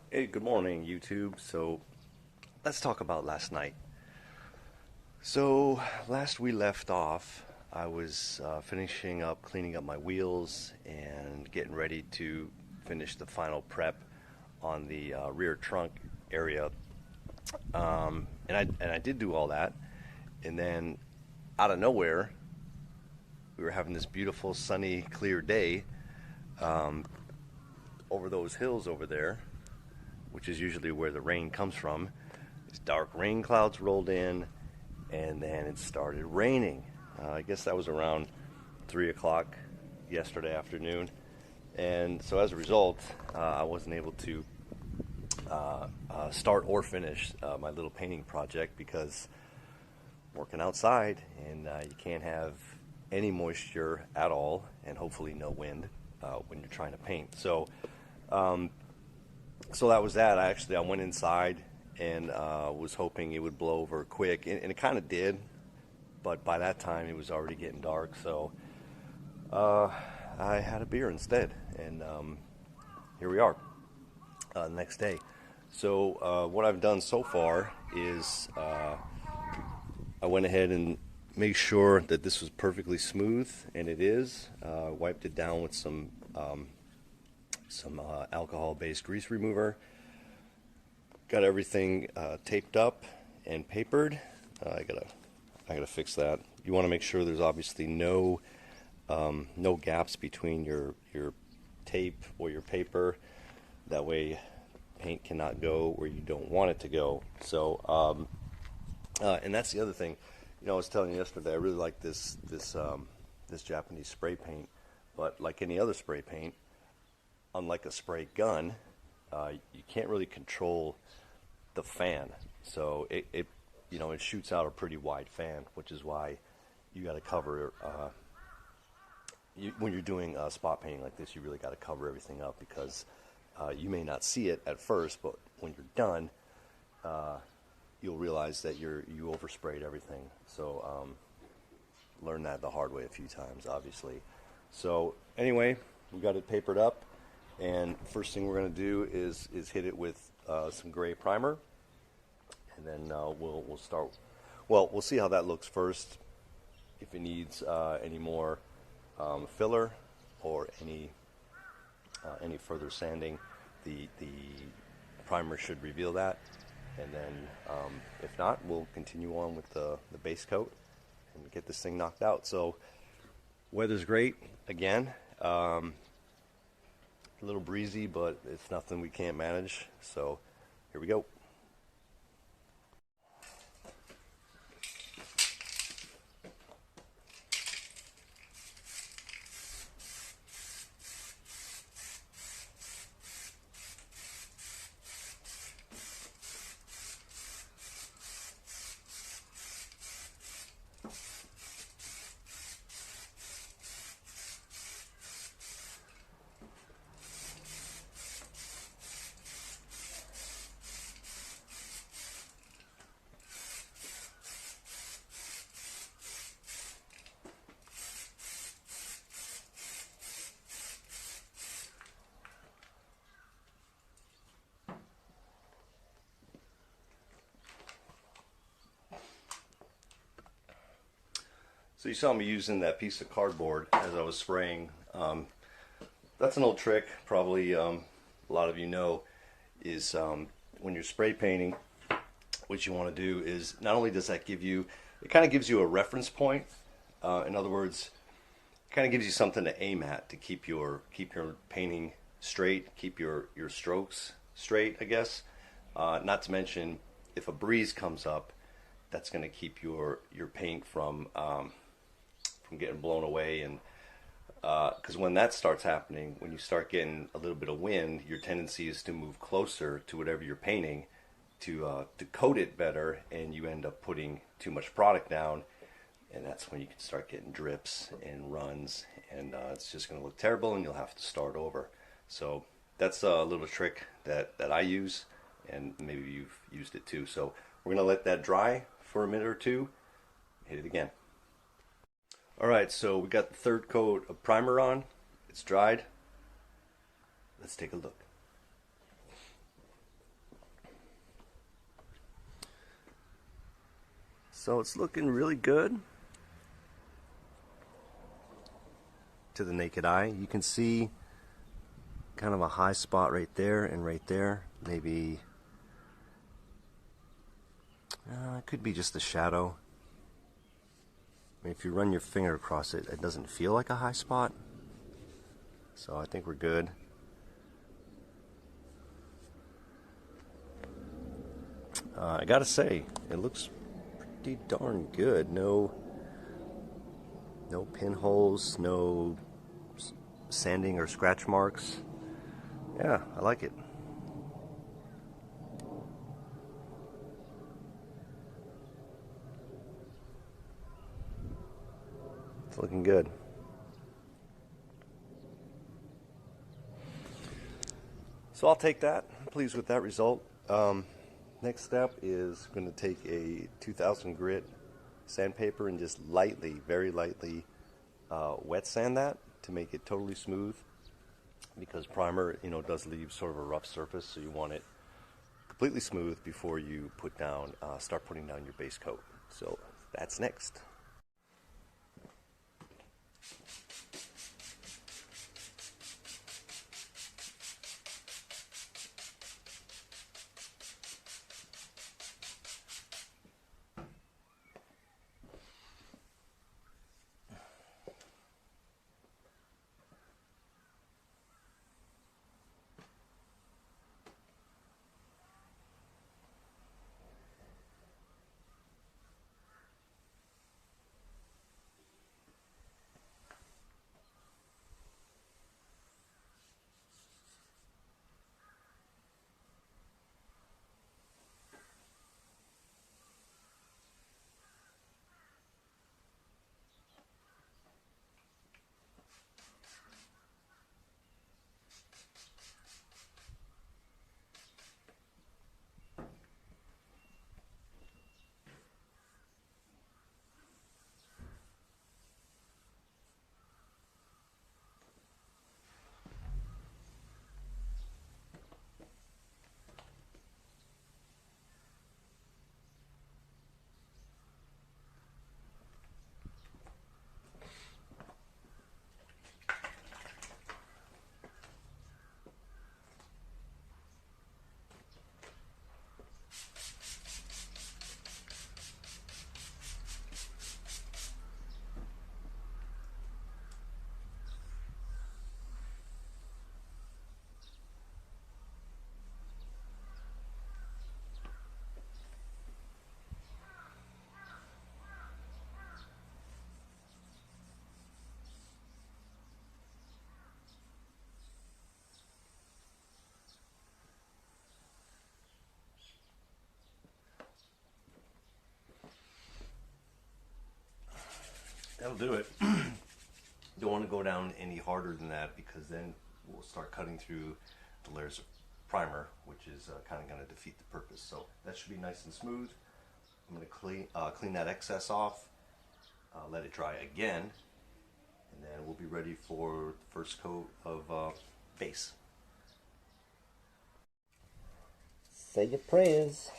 Hey, good morning, YouTube. So let's talk about last night. So last we left off, I was finishing up cleaning up my wheels and getting ready to finish the final prep on the rear trunk area. And I did do all that, and then out of nowhere, we were having this beautiful, sunny, clear day over those hills over there, which is usually where the rain comes from. These dark rain clouds rolled in, and then it started raining. I guess that was around 3 o'clock yesterday afternoon. And so as a result, I wasn't able to start or finish my little painting project because I'm working outside and you can't have any moisture at all and hopefully no wind when you're trying to paint. So that was that. I went inside and was hoping it would blow over quick, and it kind of did. But by that time, it was already getting dark, so I had a beer instead, and here we are, the next day. So what I've done so far is I went ahead and made sure that this was perfectly smooth, and it is. Wiped it down with some alcohol-based grease remover. Got everything taped up and papered. I gotta fix that. You want to make sure there's obviously no gaps between your tape or your paper. That way, paint cannot go where you don't want it to go. So, and that's the other thing. I was telling you yesterday, I really like this Japanese spray paint, but like any other spray paint, unlike a spray gun, you can't really control the fan. So it shoots out a pretty wide fan, which is why you got to cover. When you're doing spot painting like this, you really got to cover everything up because you may not see it at first, but when you're done, you'll realize that you oversprayed everything. So learn that the hard way a few times, obviously. So anyway, we got it papered up, and first thing we're going to do is hit it with some gray primer, and then we'll start. Well, we'll see how that looks first. If it needs any more filler or any further sanding, the primer should reveal that, and then if not, we'll continue on with the base coat and get this thing knocked out. So weather's great again. A little breezy, but it's nothing we can't manage. So here we go. So you saw me using that piece of cardboard as I was spraying. That's an old trick, probably a lot of you know, is when you're spray painting, what you want to do is not only does that give you, it kind of gives you a reference point. In other words, it kind of gives you something to aim at to keep your painting straight, keep your strokes straight, I guess. Not to mention, if a breeze comes up, that's going to keep your paint from getting blown away. And because when that starts happening, when you start getting a little bit of wind, your tendency is to move closer to whatever you're painting to coat it better, and you end up putting too much product down, and that's when you can start getting drips and runs, and it's just going to look terrible, and you'll have to start over. So that's a little trick that I use, and maybe you've used it too. So we're going to let that dry for a minute or two, hit it again. All right, so we got the third coat of primer on. It's dried. Let's take a look. So it's looking really good to the naked eye. You can see kind of a high spot right there and right there. Maybe it could be just a shadow. I mean, if you run your finger across it, it doesn't feel like a high spot. So I think we're good. I gotta say, it looks pretty darn good. No pinholes, no sanding or scratch marks. Yeah, I like it. It's looking good. So I'll take that. I'm pleased with that result. Next step is going to take a 2000 grit sandpaper and just lightly, very lightly wet sand that to make it totally smooth, because primer, does leave sort of a rough surface, so you want it completely smooth before you start putting down your base coat. So that's next. That'll do it. Don't want to go down any harder than that, because then we'll start cutting through the layers of primer, which is kind of going to defeat the purpose. So that should be nice and smooth. I'm going to clean that excess off, let it dry again, and then we'll be ready for the first coat of base. Say your prayers.